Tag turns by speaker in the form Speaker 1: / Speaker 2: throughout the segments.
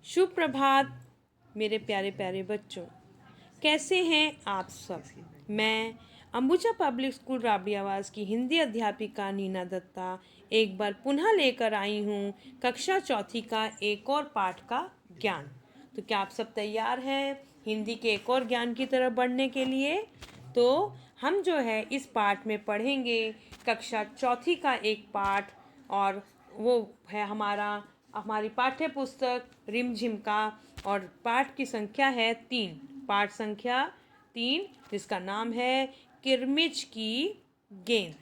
Speaker 1: शुभ प्रभात मेरे प्यारे प्यारे बच्चों, कैसे हैं आप सब। मैं अंबुजा पब्लिक स्कूल राबड़ी आवास की हिंदी अध्यापिका नीना दत्ता एक बार पुनः लेकर आई हूँ कक्षा चौथी का एक और पाठ का ज्ञान। तो क्या आप सब तैयार हैं हिंदी के एक और ज्ञान की तरफ बढ़ने के लिए? तो हम जो है इस पाठ में पढ़ेंगे कक्षा चौथी का एक पाठ, और वो है हमारी पाठ्य पुस्तक रिमझिम का, और पाठ की संख्या है 3। पाठ संख्या 3 जिसका नाम है किरमिच की गेंद।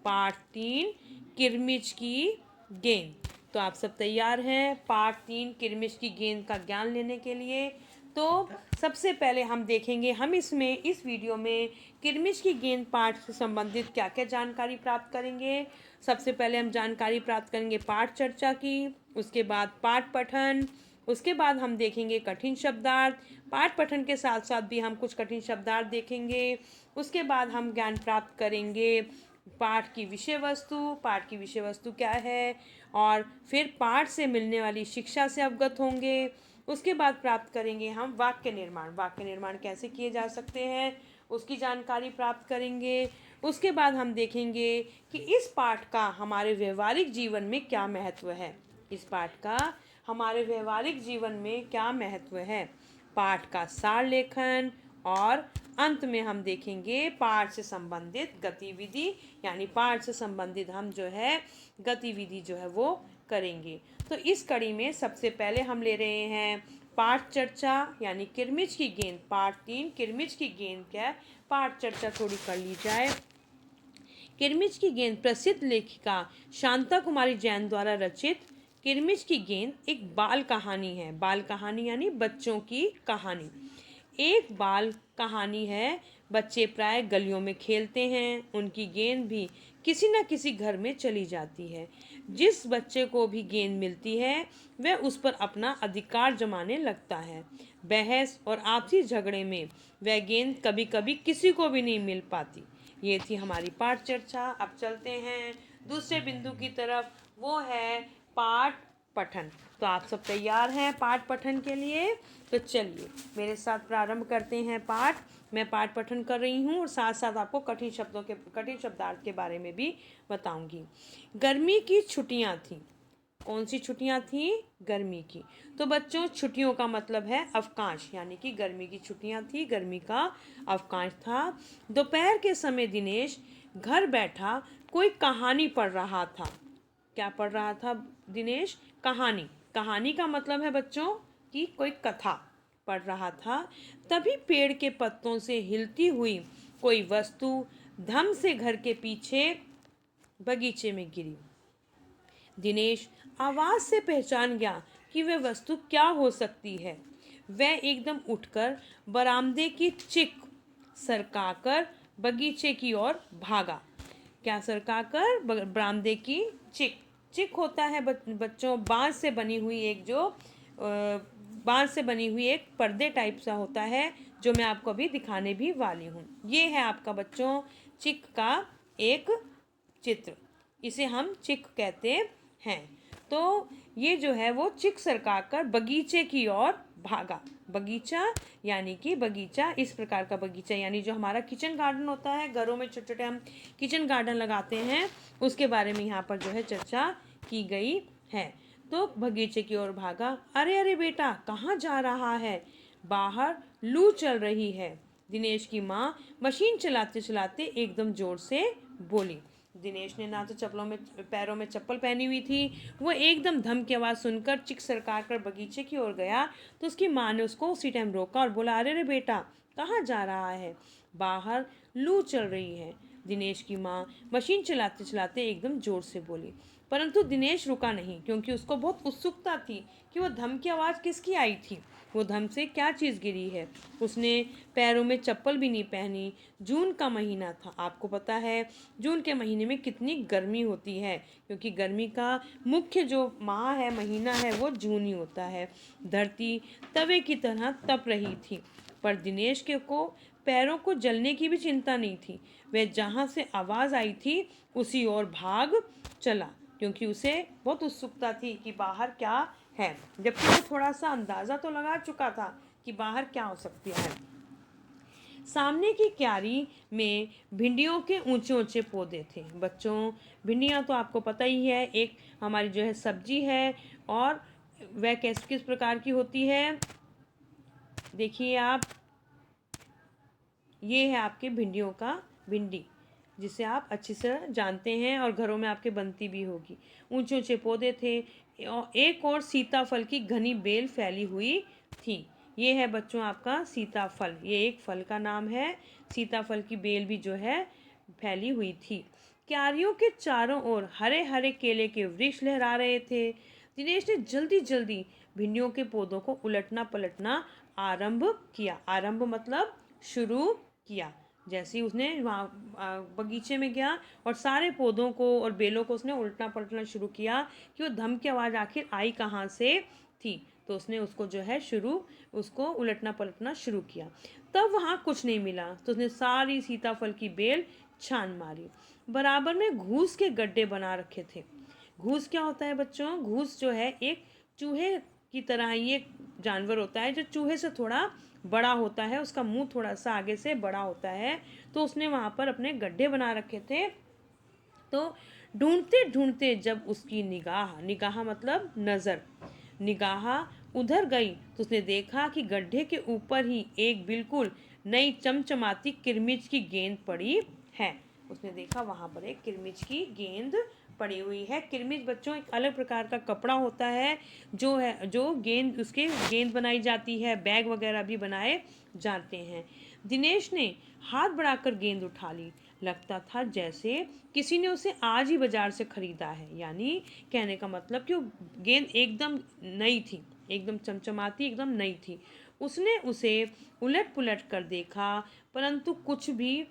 Speaker 1: पाठ 3 किरमिच की गेंद। तो आप सब तैयार हैं पाठ 3 किरमिच की गेंद का ज्ञान लेने के लिए? तो सबसे पहले हम देखेंगे, हम इस वीडियो में किरमिच की गेंद पाठ से संबंधित क्या क्या जानकारी प्राप्त करेंगे। सबसे पहले हम जानकारी प्राप्त करेंगे पाठ चर्चा की, उसके बाद पाठ पठन, उसके बाद हम देखेंगे कठिन शब्दार्थ। पाठ पठन के साथ साथ भी हम कुछ कठिन शब्दार्थ देखेंगे। उसके बाद हम ज्ञान प्राप्त करेंगे पाठ की विषय वस्तु क्या है, और फिर पाठ से मिलने वाली शिक्षा से अवगत होंगे। उसके बाद प्राप्त करेंगे हम वाक्य निर्माण कैसे किए जा सकते हैं उसकी जानकारी प्राप्त करेंगे। उसके बाद हम देखेंगे कि इस पाठ का हमारे व्यवहारिक जीवन में क्या महत्व है। इस पाठ का हमारे व्यवहारिक जीवन में क्या महत्व है, पाठ का सार लेखन, और अंत में हम देखेंगे पाठ से संबंधित गतिविधि, यानी पाठ से संबंधित हम जो है गतिविधि जो है वो करेंगे। तो इस कड़ी में सबसे पहले हम ले रहे हैं पाठ चर्चा, यानी किरमिच की गेंद। पाठ 3 किरमिच की गेंद क्या है, पाठ चर्चा थोड़ी कर ली जाए। किरमिच की गेंद प्रसिद्ध लेखिका शांता कुमारी जैन द्वारा रचित किरमिच की गेंद एक बाल कहानी है। बाल कहानी यानी बच्चों की कहानी। एक बाल कहानी है। बच्चे प्राय गलियों में खेलते हैं, उनकी गेंद भी किसी न किसी घर में चली जाती है। जिस बच्चे को भी गेंद मिलती है वह उस पर अपना अधिकार जमाने लगता है। बहस और आपसी झगड़े में वह गेंद कभी कभी किसी को भी नहीं मिल पाती। ये थी हमारी पाठ चर्चा। अब चलते हैं दूसरे बिंदु की तरफ, वो है पाठ पठन। तो आप सब तैयार हैं पाठ पठन के लिए? तो चलिए मेरे साथ प्रारंभ करते हैं पाठ। मैं पाठ पठन कर रही हूँ और साथ साथ आपको कठिन शब्दार्थ के बारे में भी बताऊंगी। गर्मी की छुट्टियाँ थीं। कौन सी छुट्टियाँ थी? गर्मी की। तो बच्चों छुट्टियों का मतलब है अवकाश, यानी कि गर्मी की छुट्टियाँ थी, गर्मी का अवकाश था। दोपहर के समय दिनेश घर बैठा कोई कहानी पढ़ रहा था। क्या पढ़ रहा था दिनेश? कहानी। कहानी का मतलब है बच्चों कि कोई कथा पढ़ रहा था। तभी पेड़ के पत्तों से हिलती हुई कोई वस्तु धम से घर के पीछे बगीचे में गिरी। दिनेश आवाज से पहचान गया कि वह वस्तु क्या हो सकती है। वह एकदम उठकर बरामदे की चिक सरकाकर बगीचे की ओर भागा। क्या सरकाकर? बरामदे की चिक। चिक होता है बच्चों बांस से बनी हुई एक बांस से बनी हुई एक पर्दे टाइप सा होता है, जो मैं आपको अभी दिखाने भी वाली हूँ। ये है आपका बच्चों चिक का एक चित्र, इसे हम चिक कहते हैं। तो ये जो है वो चिक सरकाकर बगीचे की ओर भागा। बगीचा यानी कि बगीचा इस प्रकार का बगीचा, यानी जो हमारा किचन गार्डन होता है, घरों में छोटे छोटे हम किचन गार्डन लगाते हैं, उसके बारे में यहाँ पर जो है चर्चा की गई है। तो बगीचे की ओर भागा। अरे अरे बेटा कहाँ जा रहा है? बाहर लू चल रही है। दिनेश की माँ मशीन चलाते चलाते एकदम जोर से बोली। दिनेश ने ना तो पैरों में चप्पल पहनी हुई थी। वो एकदम धम की आवाज़ सुनकर चिक सरकार कर बगीचे की ओर गया तो उसकी माँ ने उसको उसी टाइम रोका और बोला, अरे रे बेटा कहाँ जा रहा है? बाहर लू चल रही है। दिनेश की माँ मशीन चलाते चलाते एकदम जोर से बोली। परंतु दिनेश रुका नहीं, क्योंकि उसको बहुत उत्सुकता थी कि वो धम की आवाज़ किसकी आई थी, वो धम से क्या चीज़ गिरी है। उसने पैरों में चप्पल भी नहीं पहनी। जून का महीना था। आपको पता है जून के महीने में कितनी गर्मी होती है, क्योंकि गर्मी का मुख्य जो माह है, महीना है, वो जून ही होता है। धरती तवे की तरह तप रही थी, पर दिनेश के को पैरों को जलने की भी चिंता नहीं थी। वह जहाँ से आवाज़ आई थी उसी ओर भाग चला, क्योंकि उसे बहुत उत्सुकता थी कि बाहर क्या है, जबकि वो थोड़ा सा अंदाज़ा तो लगा चुका था कि बाहर क्या हो सकती है। सामने की क्यारी में भिंडियों के ऊंचे ऊंचे पौधे थे। बच्चों, भिंडियाँ तो आपको पता ही है, एक हमारी जो है सब्जी है, और वह किस प्रकार की होती है, देखिए आप, ये है आपके भिंडियों का भिंडी, जिसे आप अच्छी से जानते हैं और घरों में आपके बनती भी होगी। ऊंचे ऊंचे पौधे थे और एक और सीताफल की घनी बेल फैली हुई थी। ये है बच्चों आपका सीताफल, ये एक फल का नाम है। सीताफल की बेल भी जो है फैली हुई थी। क्यारियों के चारों ओर हरे हरे केले के वृक्ष लहरा रहे थे। दिनेश ने जल्दी जल्दी भिंडियों के पौधों को उलटना पलटना आरंभ किया। आरंभ मतलब शुरू किया। जैसे ही उसने वहाँ बगीचे में गया और सारे पौधों को और बेलों को उसने उलटना पलटना शुरू किया कि वो धम की आवाज़ आखिर आई कहाँ से थी। तो उसने उसको जो है उसको उलटना पलटना शुरू किया। तब वहाँ कुछ नहीं मिला तो उसने सारी सीताफल की बेल छान मारी। बराबर में घूस के गड्ढे बना रखे थे। घूस क्या होता है बच्चों? घूस जो है एक चूहे की तरह ही एक जानवर होता है जो चूहे से थोड़ा बड़ा होता है, उसका मुंह थोड़ा सा आगे से बड़ा होता है। तो उसने वहाँ पर अपने गड्ढे बना रखे थे। तो ढूंढते ढूंढते जब उसकी निगाह मतलब नज़र, निगाह उधर गई तो उसने देखा कि गड्ढे के ऊपर ही एक बिल्कुल नई चमचमाती किरमिच की गेंद पड़ी है। उसने देखा वहाँ पर एक किरमिच की गेंद पड़ी हुई है। किरमिच बच्चों एक अलग प्रकार का कपड़ा होता है, जो गेंद, उसके गेंद बनाई जाती है, बैग वगैरह भी बनाए जाते हैं। दिनेश ने हाथ बढ़ाकर गेंद उठा ली। लगता था जैसे किसी ने उसे आज ही बाजार से खरीदा है। यानी कहने का मतलब कि वो गेंद एकदम नई थी, एकदम चमचमाती, एकदम नई थी। उसने उसे उलट पुलट कर देखा, परंतु कुछ भी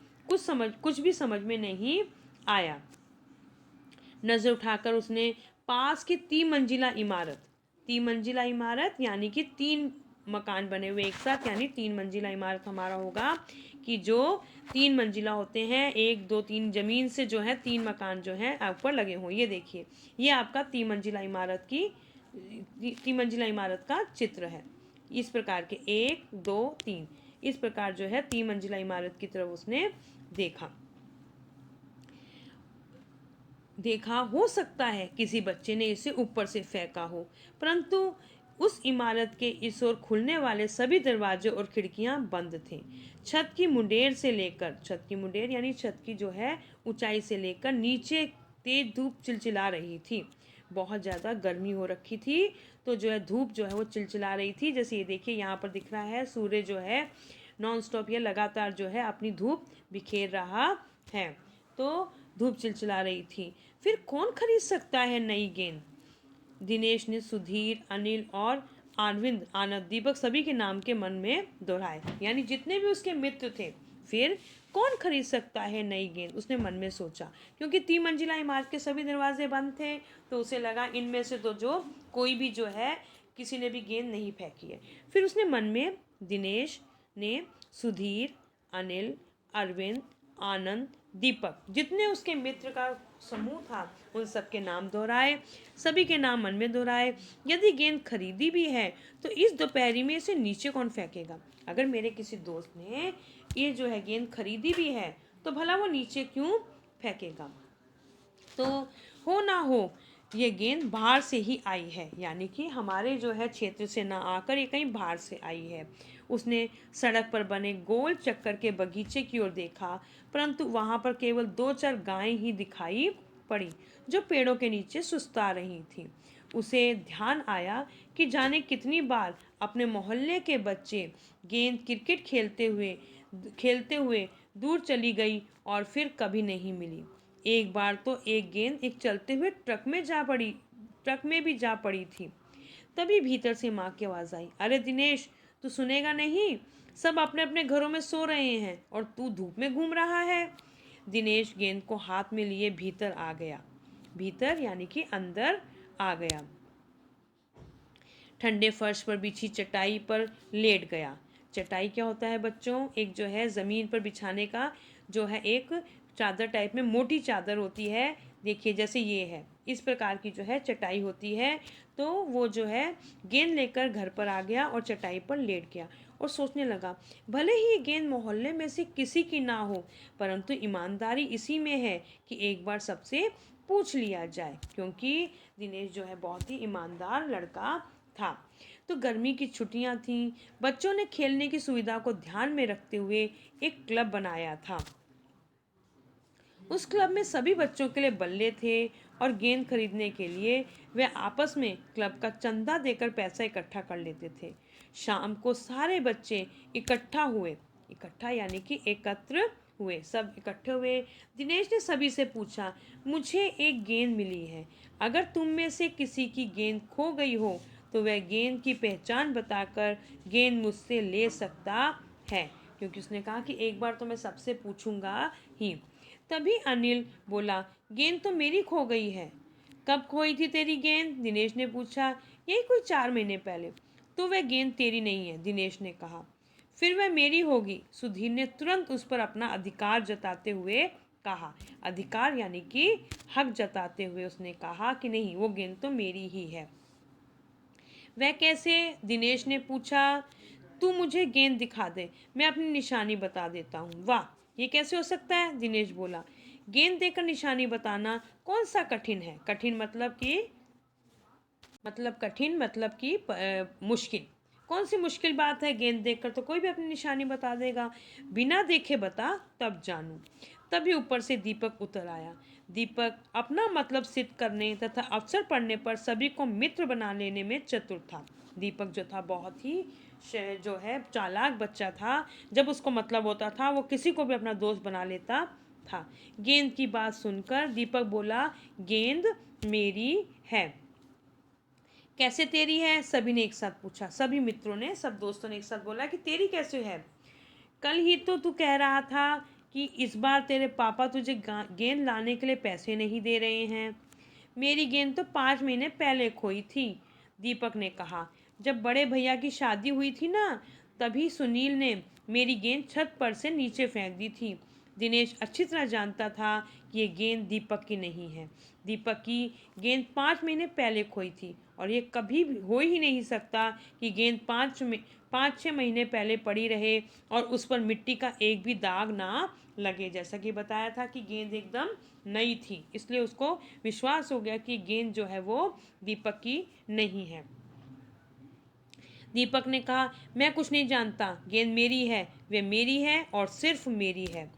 Speaker 1: समझ में नहीं आया। नज़र उठाकर उसने पास की 3 मंजिला इमारत यानी कि 3 मकान बने हुए एक साथ, यानी 3 मंजिला इमारत हमारा होगा कि जो 3 मंजिला होते हैं, 1 2 3 जमीन से जो है 3 मकान जो हैं ऊपर लगे हों। ये देखिए, ये आपका 3 मंजिला इमारत का चित्र है। इस प्रकार के 1 2 3, इस प्रकार जो है 3 मंजिला इमारत की तरफ उसने देखा। हो सकता है किसी बच्चे ने इसे ऊपर से फेंका हो, परंतु उस इमारत के इस ओर खुलने वाले सभी दरवाजे और खिड़कियां बंद थे। छत की मुंडेर यानी छत की जो है ऊंचाई से लेकर नीचे तेज धूप चिलचिला रही थी। बहुत ज़्यादा गर्मी हो रखी थी, तो जो है धूप जो है वो चिलचिला रही थी। जैसे ये देखिए यहाँ पर दिख रहा है, सूर्य जो है नॉन स्टॉप या लगातार जो है अपनी धूप बिखेर रहा है। तो धूप चिलचिला रही थी। फिर कौन खरीद सकता है नई गेंद? दिनेश ने सुधीर, अनिल और आनंद, दीपक सभी के नाम के मन में दोहराए, यानी जितने भी उसके मित्र थे। फिर कौन खरीद सकता है नई गेंद, उसने मन में सोचा। क्योंकि 3 मंजिला इमारत के सभी दरवाजे बंद थे, तो उसे लगा इनमें से तो जो कोई भी जो है किसी ने भी गेंद नहीं फेंकी है। फिर उसने मन में दिनेश ने सुधीर, अनिल, अरविंद, आनंद, दीपक, जितने उसके मित्र का समूह था, उन सबके नाम दोहराए, सभी के नाम मन में दोहराए। यदि गेंद खरीदी भी है तो इस दोपहरी में इसे नीचे कौन फेंकेगा? अगर मेरे किसी दोस्त ने ये जो है गेंद खरीदी भी है तो भला वो नीचे क्यों फेंकेगा? तो हो ना हो ये गेंद बाहर से ही आई है, यानी कि हमारे जो है क्षेत्र से ना आकर ये कहीं बाहर से आई है। उसने सड़क पर बने गोल चक्कर के बगीचे की ओर देखा, परंतु वहाँ पर केवल 2-4 गायें ही दिखाई पड़ी जो पेड़ों के नीचे सुस्ता रही थीं। उसे ध्यान आया कि जाने कितनी बार अपने मोहल्ले के बच्चे गेंद क्रिकेट खेलते हुए दूर चली गई और फिर कभी नहीं मिली। एक बार तो एक गेंद एक चलते हुए ट्रक में भी जा पड़ी थी। तभी भीतर से माँ की आवाज़ आई, अरे दिनेश, तू सुनेगा नहीं? सब अपने अपने घरों में सो रहे हैं और तू धूप में घूम रहा है। दिनेश गेंद को हाथ में लिए भीतर आ गया। भीतर यानी कि अंदर आ गया। ठंडे फर्श पर बिछी चटाई पर लेट गया। चटाई क्या होता है बच्चों? एक जो है ज़मीन पर बिछाने का जो है एक चादर टाइप में मोटी चादर होती है। देखिए जैसे ये है, इस प्रकार की जो है चटाई होती है। तो वो जो है गेंद लेकर घर पर आ गया और चटाई पर लेट गया और सोचने लगा, भले ही ये गेंद मोहल्ले में से किसी की ना हो, परंतु ईमानदारी इसी में है कि एक बार सबसे पूछ लिया जाए, क्योंकि दिनेश जो है बहुत ही ईमानदार लड़का था। तो गर्मी की छुट्टियां थीं। बच्चों ने खेलने की सुविधा को ध्यान में रखते हुए एक क्लब बनाया था। उस क्लब में सभी बच्चों के लिए बल्ले थे और गेंद खरीदने के लिए वे आपस में क्लब का चंदा देकर पैसा इकट्ठा कर लेते थे। शाम को सारे बच्चे इकट्ठा यानी कि एकत्र हुए, सब इकट्ठे हुए। दिनेश ने सभी से पूछा, मुझे एक गेंद मिली है, अगर तुम में से किसी की गेंद खो गई हो तो वह गेंद की पहचान बताकर गेंद मुझसे ले सकता है, क्योंकि उसने कहा कि एक बार तो मैं सबसे पूछूंगा ही। तभी अनिल बोला, गेंद तो मेरी खो गई है। कब खोई थी तेरी गेंद? दिनेश ने पूछा। यही कोई 4 महीने पहले। तो वह गेंद तेरी नहीं है, दिनेश ने कहा। फिर वह मेरी होगी, सुधीर ने तुरंत उस पर अपना अधिकार जताते हुए कहा। अधिकार यानी कि हक जताते हुए उसने कहा कि नहीं, वो गेंद तो मेरी ही है। वह कैसे? दिनेश ने पूछा। तू मुझे गेंद दिखा दे, मैं अपनी निशानी बता देता हूँ। वाह, ये कैसे हो सकता है? दिनेश बोला। गेंद देकर निशानी बताना कौन सा कठिन है? कठिन मतलब कि मुश्किल। कौन सी मुश्किल बात है? गेंद देखकर तो कोई भी अपनी निशानी बता देगा। बिना देखे बता, तब जानू। तभी ऊपर से दीपक उतर आया। दीपक अपना मतलब सिद्ध करने तथा अवसर पड़ने पर सभी को मित्र बना लेने में चतुर था। दीपक जो था बहुत ही जो है चालाक बच्चा था। जब उसको मतलब होता था वो किसी को भी अपना दोस्त बना लेता था। गेंद की बात सुनकर दीपक बोला, गेंद मेरी है। कैसे तेरी है? सभी ने एक साथ पूछा। सभी मित्रों ने, सब दोस्तों ने एक साथ बोला कि तेरी कैसे है? कल ही तो तू कह रहा था कि इस बार तेरे पापा तुझे गेंद लाने के लिए पैसे नहीं दे रहे हैं। मेरी गेंद तो 5 महीने पहले खोई थी, दीपक ने कहा। जब बड़े भैया की शादी हुई थी ना, तभी सुनील ने मेरी गेंद छत पर से नीचे फेंक दी थी। दिनेश अच्छी तरह जानता था कि ये गेंद दीपक की नहीं है। दीपक की गेंद 5 महीने पहले खोई थी और ये कभी भी हो ही नहीं सकता कि गेंद 5-6 महीने पहले पड़ी रहे और उस पर मिट्टी का एक भी दाग ना लगे। जैसा कि बताया था कि गेंद एकदम नई थी, इसलिए उसको विश्वास हो गया कि गेंद जो है वो दीपक की नहीं है। दीपक ने कहा, मैं कुछ नहीं जानता, गेंद मेरी है, वे मेरी है और सिर्फ मेरी है।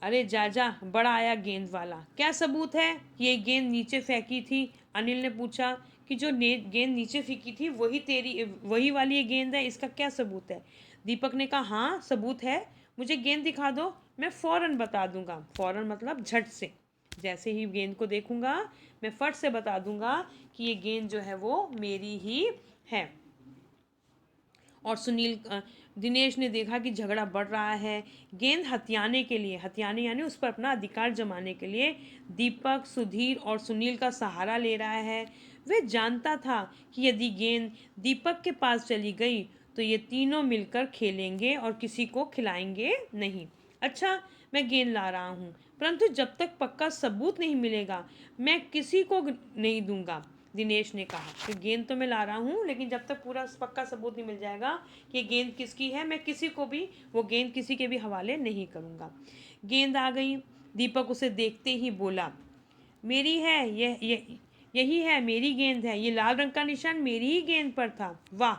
Speaker 1: अरे जा, बड़ा आया गेंद वाला, क्या सबूत है कि ये गेंद नीचे फेंकी थी? अनिल ने पूछा। कि जो गेंद नीचे फेंकी थी वही वाली ये गेंद है, इसका क्या सबूत है? दीपक ने कहा, हाँ सबूत है, मुझे गेंद दिखा दो, मैं फौरन बता दूंगा। फौरन मतलब झट से, जैसे ही गेंद को देखूंगा मैं फट से बता दूंगा कि ये गेंद जो है वो मेरी ही है। और दिनेश ने देखा कि झगड़ा बढ़ रहा है। गेंद हथियाने यानी उस पर अपना अधिकार जमाने के लिए दीपक, सुधीर और सुनील का सहारा ले रहा है। वह जानता था कि यदि गेंद दीपक के पास चली गई तो ये तीनों मिलकर खेलेंगे और किसी को खिलाएंगे नहीं। अच्छा, मैं गेंद ला रहा हूँ, परंतु जब तक पक्का सबूत नहीं मिलेगा मैं किसी को नहीं दूंगा, दिनेश ने कहा। कि गेंद तो मैं ला रहा हूँ, लेकिन जब तक पूरा पक्का सबूत नहीं मिल जाएगा कि गेंद किसकी है, मैं किसी को भी वो गेंद किसी के भी हवाले नहीं करूँगा। गेंद आ गई। दीपक उसे देखते ही बोला, मेरी है, यही है, मेरी गेंद है, ये लाल रंग का निशान मेरी ही गेंद पर था। वाह,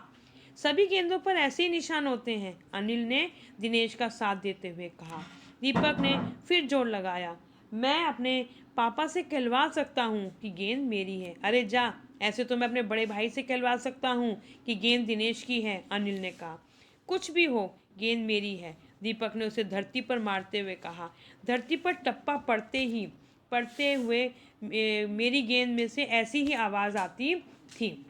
Speaker 1: सभी गेंदों पर ऐसे ही निशान होते हैं, अनिल ने दिनेश का साथ देते हुए कहा। दीपक ने फिर जोर लगाया, मैं अपने पापा से कहलवा सकता हूँ कि गेंद मेरी है। अरे जा, ऐसे तो मैं अपने बड़े भाई से कहलवा सकता हूँ कि गेंद दिनेश की है, अनिल ने कहा। कुछ भी हो, गेंद मेरी है, दीपक ने उसे धरती पर मारते हुए कहा। धरती पर टप्पा पड़ते हुए मेरी गेंद में से ऐसी ही आवाज़ आती थी,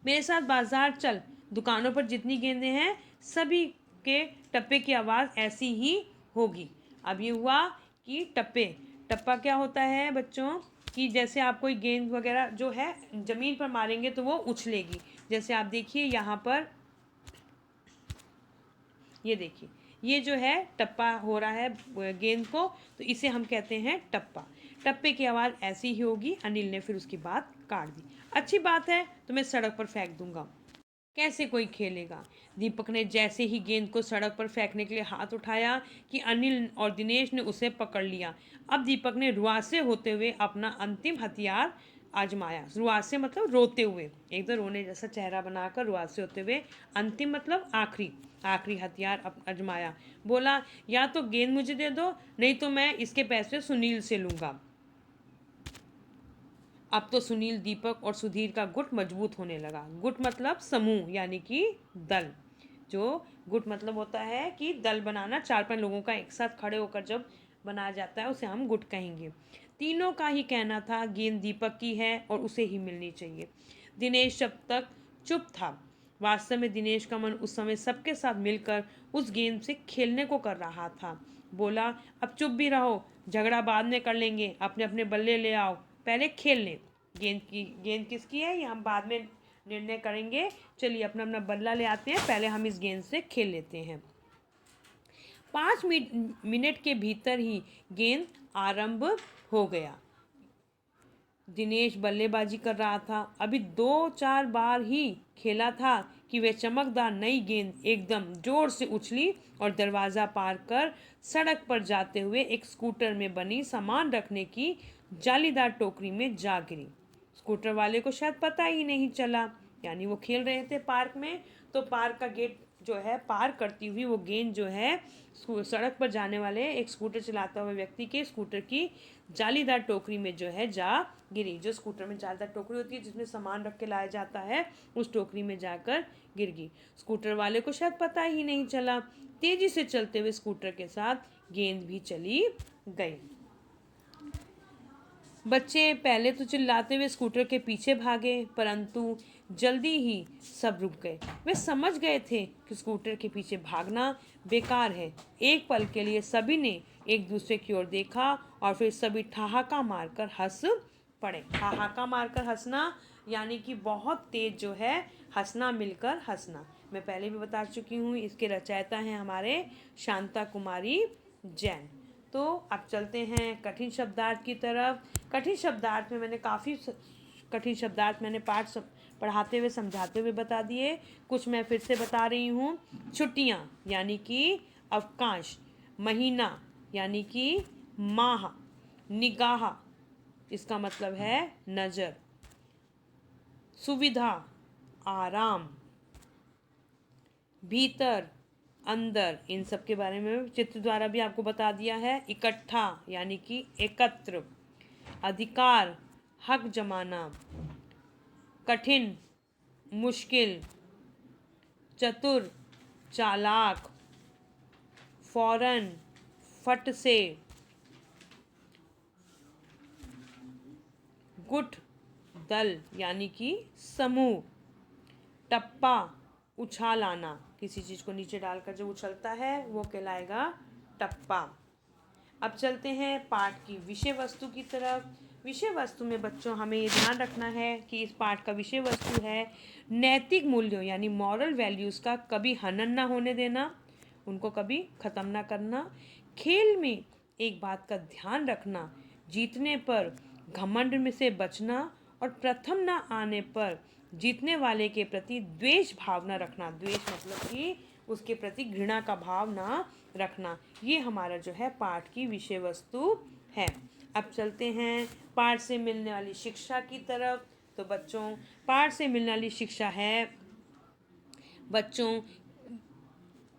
Speaker 1: मेरे साथ बाजार चल, दुकानों पर जितनी गेंदें हैं सभी के टप्पे की आवाज़ ऐसी ही होगी। अब ये हुआ कि टप्पा क्या होता है बच्चों, कि जैसे आप कोई गेंद वगैरह जो है ज़मीन पर मारेंगे तो वो उछलेगी। जैसे आप देखिए यहाँ पर, ये देखिए, ये जो है टप्पा हो रहा है गेंद को, तो इसे हम कहते हैं टप्पा। टप्पे की आवाज़ ऐसी ही होगी। अनिल ने फिर उसकी बात काट दी। अच्छी बात है, तो मैं सड़क पर फेंक दूंगा। कैसे कोई खेलेगा? दीपक ने जैसे ही गेंद को सड़क पर फेंकने के लिए हाथ उठाया कि अनिल और दिनेश ने उसे पकड़ लिया। अब दीपक ने रुआसे होते हुए अपना अंतिम हथियार आजमाया। रुआसे मतलब रोते हुए, एकदम रोने जैसा चेहरा बनाकर रुआसे होते हुए, अंतिम मतलब आखिरी, आखिरी हथियार आजमाया। बोला, या तो गेंद मुझे दे दो, नहीं तो मैं इसके पैसे सुनील से लूँगा। अब तो सुनील, दीपक और सुधीर का गुट मजबूत होने लगा। गुट मतलब समूह यानी कि दल। जो गुट मतलब होता है कि दल बनाना, 4-5 लोगों का एक साथ खड़े होकर जब बनाया जाता है उसे हम गुट कहेंगे। तीनों का ही कहना था गेंद दीपक की है और उसे ही मिलनी चाहिए। दिनेश जब तक चुप था। वास्तव में दिनेश का मन उस समय सबके साथ मिलकर उस गेंद से खेलने को कर रहा था। बोला, अब चुप भी रहो, झगड़ा बाद में कर लेंगे, अपने अपने बल्ले ले आओ, पहले खेल लें। गेंद किसकी है ये हम बाद में निर्णय करेंगे। चलिए अपना अपना बल्ला ले आते हैं, पहले हम इस गेंद से खेल लेते हैं। 5 मिनट के भीतर ही गेंद आरंभ हो गया। दिनेश बल्लेबाजी कर रहा था। अभी 2-4 बार ही खेला था कि वह चमकदार नई गेंद एकदम जोर से उछली और दरवाज़ा पार कर सड़क पर जाते हुए एक स्कूटर में बनी सामान रखने की जालीदार टोकरी में जा गिरी। स्कूटर वाले को शायद पता ही नहीं चला, यानी वो खेल रहे थे पार्क में, तो पार्क का गेट जो है पार करती हुई वो गेंद जो है सड़क पर जाने वाले एक स्कूटर चलाता हुआ व्यक्ति के स्कूटर की जालीदार टोकरी में जो है जा गिरी। जो स्कूटर में जालीदार टोकरी होती है जिसमें सामान रख के लाया जाता है, उस टोकरी में जाकर गिर गई। स्कूटर वाले को शायद पता ही नहीं चला। तेजी से चलते हुए स्कूटर के साथ गेंद भी चली गई। बच्चे पहले तो चिल्लाते हुए स्कूटर के पीछे भागे, परंतु जल्दी ही सब रुक गए। वे समझ गए थे कि स्कूटर के पीछे भागना बेकार है। एक पल के लिए सभी ने एक दूसरे की ओर देखा और फिर सभी ठहाका मारकर हंस पड़े। ठहाका मारकर हंसना यानी कि बहुत तेज जो है हंसना, मिलकर हंसना। मैं पहले भी बता चुकी हूँ, इसके रचयिता हैं हमारे शांता कुमारी जैन। तो अब चलते हैं कठिन शब्दार्थ की तरफ। कठिन शब्दार्थ में मैंने काफ़ी कठिन शब्दार्थ मैंने पाठ पढ़ाते हुए समझाते हुए बता दिए। कुछ मैं फिर से बता रही हूँ। छुट्टियाँ यानी कि अवकाश, महीना यानी कि माह, निगाह इसका मतलब है नज़र, सुविधा आराम, भीतर अंदर, इन सब के बारे में चित्र द्वारा भी आपको बता दिया है। इकट्ठा यानी कि एकत्र, अधिकार हक जमाना, कठिन मुश्किल, चतुर चालाक, फौरन फट से, गुट दल यानी कि समूह, टप्पा उछाल आना, किसी चीज़ को नीचे डालकर जो उछलता है वो कहलाएगा टप्पा। अब चलते हैं पाठ की विषय वस्तु की तरफ। विषय वस्तु में बच्चों हमें ये ध्यान रखना है कि इस पाठ का विषय वस्तु है नैतिक मूल्यों यानी मॉरल वैल्यूज़ का कभी हनन ना होने देना, उनको कभी ख़त्म ना करना। खेल में एक बात का ध्यान रखना, जीतने पर घमंड में से बचना और प्रथम ना आने पर जीतने वाले के प्रति द्वेष भावना रखना। द्वेष मतलब कि उसके प्रति घृणा का भाव ना रखना। ये हमारा जो है पाठ की विषय वस्तु है। अब चलते हैं पाठ से मिलने वाली शिक्षा की तरफ। तो बच्चों, पाठ से मिलने वाली शिक्षा है बच्चों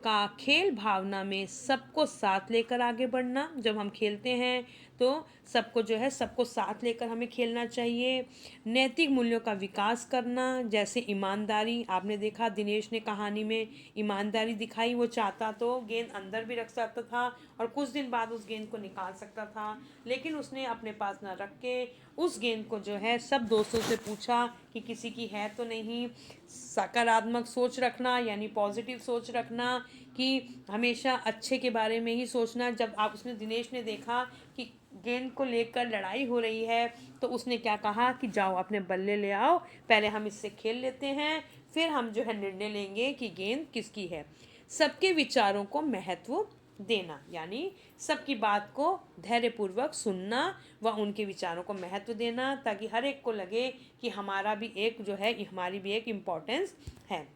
Speaker 1: का खेल भावना में सबको साथ लेकर आगे बढ़ना। जब हम खेलते हैं तो सबको जो है सबको साथ लेकर हमें खेलना चाहिए। नैतिक मूल्यों का विकास करना, जैसे ईमानदारी। आपने देखा दिनेश ने कहानी में ईमानदारी दिखाई। वो चाहता तो गेंद अंदर भी रख सकता था और कुछ दिन बाद उस गेंद को निकाल सकता था, लेकिन उसने अपने पास ना रख के उस गेंद को जो है सब दोस्तों से पूछा कि किसी की है तो नहीं। सकारात्मक सोच रखना यानी पॉजिटिव सोच रखना, कि हमेशा अच्छे के बारे में ही सोचना। जब आप उसने दिनेश ने देखा कि गेंद को लेकर लड़ाई हो रही है तो उसने क्या कहा कि जाओ अपने बल्ले ले आओ, पहले हम इससे खेल लेते हैं, फिर हम जो है निर्णय लेंगे कि गेंद किसकी है। सबके विचारों को महत्व देना, यानी सबकी बात को धैर्यपूर्वक सुनना व उनके विचारों को महत्व देना, ताकि हर एक को लगे कि हमारा भी एक जो है, हमारी भी एक इम्पोर्टेंस है।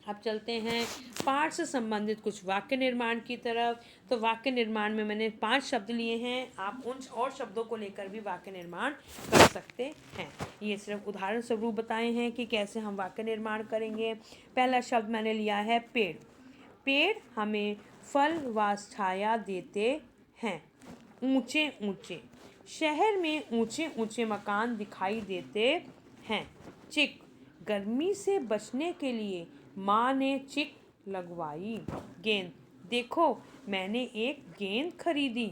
Speaker 1: अब चलते हैं पाठ से संबंधित कुछ वाक्य निर्माण की तरफ। तो वाक्य निर्माण में मैंने 5 शब्द लिए हैं, आप उन और शब्दों को लेकर भी वाक्य निर्माण कर सकते हैं। ये सिर्फ उदाहरण स्वरूप बताए हैं कि कैसे हम वाक्य निर्माण करेंगे। पहला शब्द मैंने लिया है पेड़। पेड़ हमें फल व छाया देते हैं। ऊंचे ऊंचे, शहर में ऊंचे ऊंचे मकान दिखाई देते हैं। चिक, गर्मी से बचने के लिए माँ ने चिक लगवाई। गेंद, देखो मैंने एक गेंद खरीदी।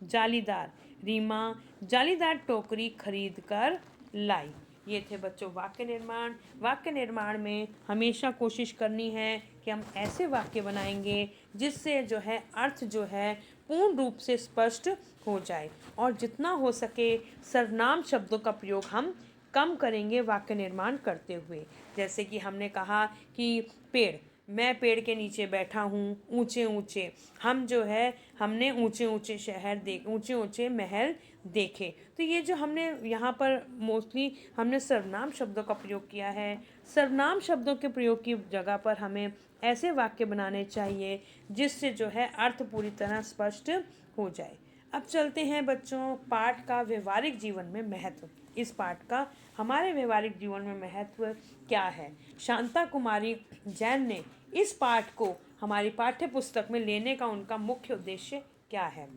Speaker 1: जालीदार, रीमा जालीदार टोकरी खरीद कर लाई। ये थे बच्चों वाक्य निर्माण। वाक्य निर्माण में हमेशा कोशिश करनी है कि हम ऐसे वाक्य बनाएंगे जिससे जो है अर्थ जो है पूर्ण रूप से स्पष्ट हो जाए, और जितना हो सके सर्वनाम शब्दों का प्रयोग हम कम करेंगे वाक्य निर्माण करते हुए। जैसे कि हमने कहा कि पेड़, मैं पेड़ के नीचे बैठा हूँ। ऊंचे ऊंचे, हम जो है हमने ऊंचे ऊंचे शहर देख ऊंचे ऊंचे महल देखे। तो ये जो हमने यहाँ पर मोस्टली हमने सर्वनाम शब्दों का प्रयोग किया है। सर्वनाम शब्दों के प्रयोग की जगह पर हमें ऐसे वाक्य बनाने चाहिए जिससे जो है अर्थ पूरी तरह स्पष्ट हो जाए। अब चलते हैं बच्चों पाठ का व्यवहारिक जीवन में महत्व। इस पाठ का हमारे व्यवहारिक जीवन में महत्व क्या है? शांता कुमारी जैन ने इस पाठ को हमारी पाठ्य पुस्तक में लेने का उनका मुख्य उद्देश्य क्या है?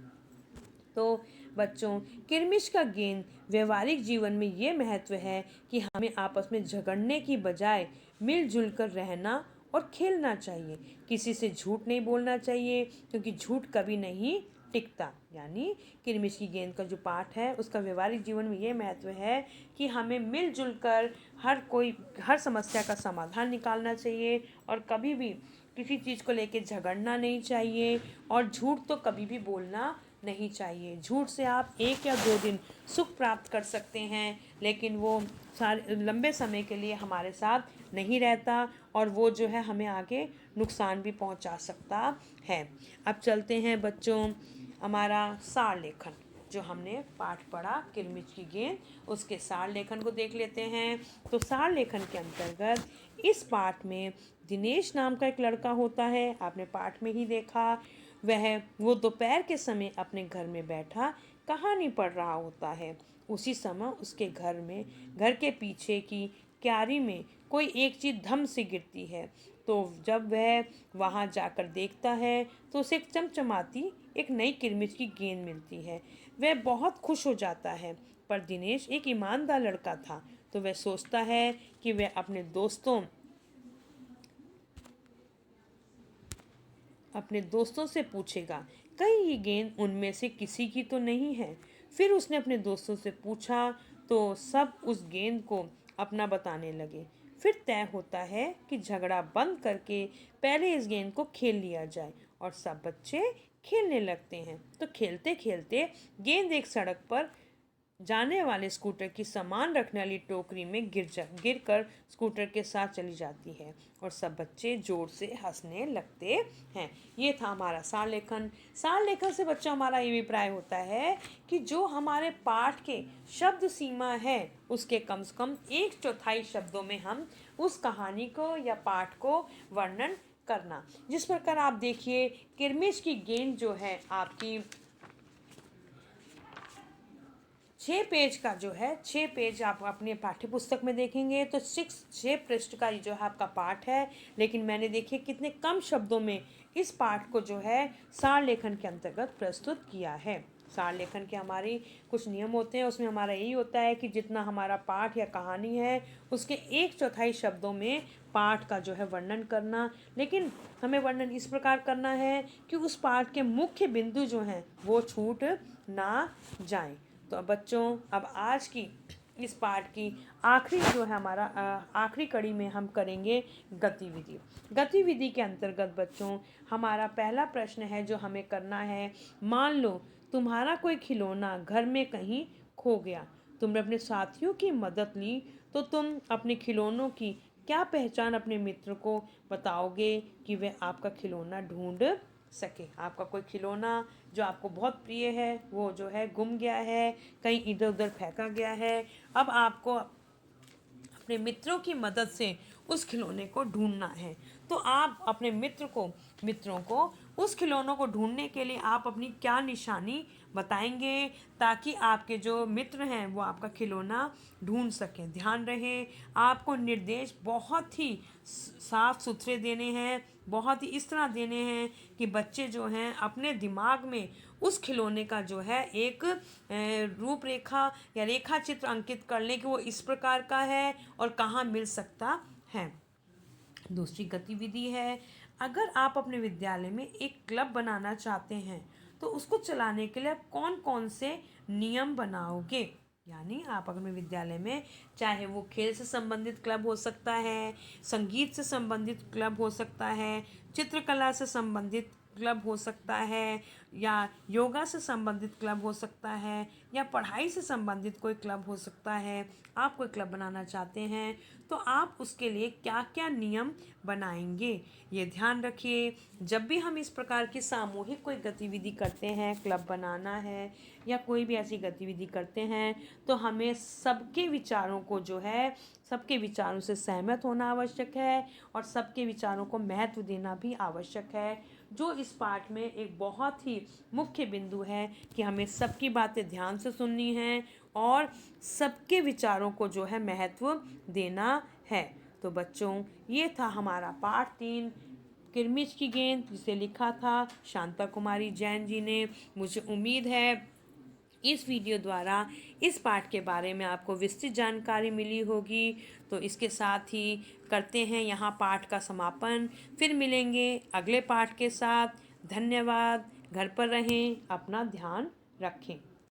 Speaker 1: तो बच्चों, किरमिश का गेंद व्यवहारिक जीवन में ये महत्व है कि हमें आपस में झगड़ने की बजाय मिलजुल कर रहना और खेलना चाहिए। किसी से झूठ नहीं बोलना चाहिए, क्योंकि झूठ कभी नहीं टिकता। यानी किरमिश की गेंद का जो पाठ है उसका व्यवहारिक जीवन में ये महत्व है कि हमें मिलजुल कर हर समस्या का समाधान निकालना चाहिए, और कभी भी किसी चीज़ को लेकर झगड़ना नहीं चाहिए, और झूठ तो कभी भी बोलना नहीं चाहिए। झूठ से आप 1 या 2 दिन सुख प्राप्त कर सकते हैं, लेकिन वो सारे लंबे समय के लिए हमारे साथ नहीं रहता, और वो जो है हमें आगे नुकसान भी पहुंचा सकता है। अब चलते हैं बच्चों हमारा सार लेखन। जो हमने पाठ पढ़ा किरमिश की गेंद, उसके सार लेखन को देख लेते हैं। तो सार लेखन के अंतर्गत इस पाठ में दिनेश नाम का एक लड़का होता है, आपने पाठ में ही देखा। वो दोपहर के समय अपने घर में बैठा कहानी पढ़ रहा होता है। उसी समय उसके घर के पीछे की क्यारी में कोई एक चीज़ धम से गिरती है। तो जब वह वहाँ जाकर देखता है तो उसे एक चमचमाती एक नई किरमिश की गेंद मिलती है। वह बहुत खुश हो जाता है, पर दिनेश एक ईमानदार लड़का था, तो वह सोचता है कि वह अपने दोस्तों से पूछेगा, कहीं ये गेंद उनमें से किसी की तो नहीं है। फिर उसने अपने दोस्तों से पूछा तो सब उस गेंद को अपना बताने लगे। फिर तय होता है कि झगड़ा बंद करके पहले इस गेंद को खेल लिया जाए, और सब बच्चे खेलने लगते हैं। तो खेलते खेलते गेंद एक सड़क पर जाने वाले स्कूटर की सामान रखने वाली टोकरी में गिर कर स्कूटर के साथ चली जाती है, और सब बच्चे जोर से हंसने लगते हैं। ये था हमारा सार लेखन। सार लेखन से बच्चों हमारा ये अभिप्राय होता है कि जो हमारे पाठ के शब्द सीमा है उसके कम से कम 1/4 शब्दों में हम उस कहानी को या पाठ को वर्णन करना। जिस प्रकार आप देखिए किरमिश की गेंद जो है आपकी 6 पेज का जो है 6 पेज आप अपने पाठ्य पुस्तक में देखेंगे तो 6 पृष्ठ का जो है आपका पाठ है, लेकिन मैंने देखिए कितने कम शब्दों में इस पाठ को जो है सार लेखन के अंतर्गत प्रस्तुत किया है। सार लेखन के हमारी कुछ नियम होते हैं, उसमें हमारा यही होता है कि जितना हमारा पाठ या कहानी है उसके 1/4 शब्दों में पाठ का जो है वर्णन करना, लेकिन हमें वर्णन इस प्रकार करना है कि उस पाठ के मुख्य बिंदु जो हैं वो छूट ना जाएं। तो बच्चों अब आज की इस पाठ की आखिरी जो है हमारा आखिरी कड़ी में हम करेंगे गतिविधि। गतिविधि के अंतर्गत बच्चों हमारा पहला प्रश्न है जो हमें करना है, मान लो तुम्हारा कोई खिलौना घर में कहीं खो गया। तुमने अपने साथियों की मदद ली तो तुम अपने खिलौनों की क्या पहचान अपने मित्र को बताओगे कि वह आपका खिलौना ढूंढ सके। आपका कोई खिलौना जो आपको बहुत प्रिय है वो जो है गुम गया है, कहीं इधर उधर फेंका गया है। अब आपको अपने मित्रों की मदद से उस खिलौने को ढूंढना है। तो आप अपने मित्रों को उस खिलौनों को ढूंढने के लिए आप अपनी क्या निशानी बताएंगे, ताकि आपके जो मित्र हैं वो आपका खिलौना ढूंढ सकें। ध्यान रहे, आपको निर्देश बहुत ही साफ सुथरे देने हैं, बहुत ही इस तरह देने हैं कि बच्चे जो हैं अपने दिमाग में उस खिलौने का जो है एक रूपरेखा या रेखा चित्र अंकित कर लें कि वो इस प्रकार का है और कहाँ मिल सकता है। दूसरी गतिविधि है, अगर आप अपने विद्यालय में एक क्लब बनाना चाहते हैं तो उसको चलाने के लिए आप कौन कौन से नियम बनाओगे। यानी आप अपने विद्यालय में, चाहे वो खेल से संबंधित क्लब हो सकता है, संगीत से संबंधित क्लब हो सकता है, चित्रकला से संबंधित क्लब हो सकता है, या योगा से संबंधित क्लब हो सकता है, या पढ़ाई से संबंधित कोई क्लब हो सकता है। आप कोई क्लब बनाना चाहते हैं तो आप उसके लिए क्या क्या नियम बनाएंगे, ये ध्यान रखिए। जब भी हम इस प्रकार की सामूहिक कोई गतिविधि करते हैं, क्लब बनाना है या कोई भी ऐसी गतिविधि करते हैं, तो हमें सबके विचारों को जो है, सबके विचारों से सहमत होना आवश्यक है और सबके विचारों को महत्व देना भी आवश्यक है। जो इस पाठ में एक बहुत ही मुख्य बिंदु है कि हमें सबकी बातें ध्यान से सुननी हैं और सबके विचारों को जो है महत्व देना है। तो बच्चों, ये था हमारा पाठ 3, किरमिच की गेंद, जिसे लिखा था शांता कुमारी जैन जी ने। मुझे उम्मीद है इस वीडियो द्वारा इस पाठ के बारे में आपको विस्तृत जानकारी मिली होगी। तो इसके साथ ही करते हैं यहाँ पाठ का समापन। फिर मिलेंगे अगले पाठ के साथ। धन्यवाद। घर पर रहें, अपना ध्यान रखें।